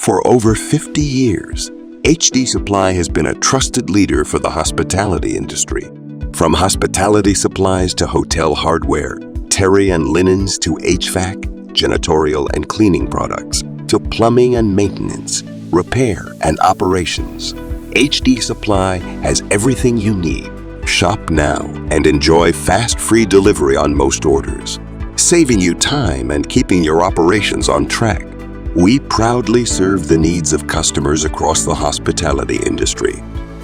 For over 50 years, HD Supply has been a trusted leader for the hospitality industry. From hospitality supplies to hotel hardware, terry and linens to HVAC, janitorial and cleaning products, to plumbing and maintenance, repair and operations, HD Supply has everything you need. Shop now and enjoy fast free delivery on most orders, saving you time and keeping your operations on track. We proudly serve the needs of customers across the hospitality industry.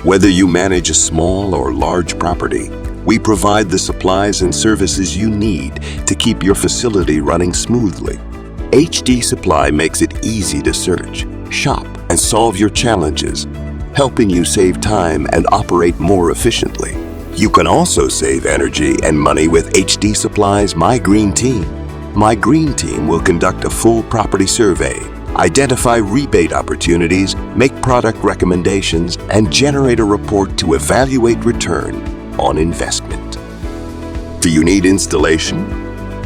Whether you manage a small or large property, we provide the supplies and services you need to keep your facility running smoothly. HD Supply makes it easy to search, shop, and solve your challenges, helping you save time and operate more efficiently. You can also save energy and money with HD Supply's My Green Team. My Green Team will conduct a full property survey, identify rebate opportunities, make product recommendations, and generate a report to evaluate return on investment. Do you need installation?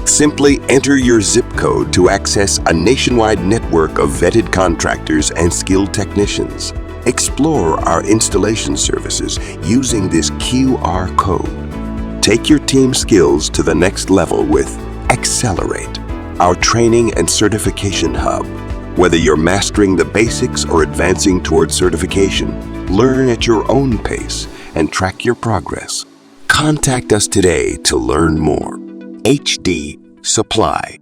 Simply enter your zip code to access a nationwide network of vetted contractors and skilled technicians. Explore our installation services using this QR code. Take your team skills to the next level with Accelerate, our training and certification hub. Whether you're mastering the basics or advancing towards certification, learn at your own pace and track your progress. Contact us today to learn more. HD Supply.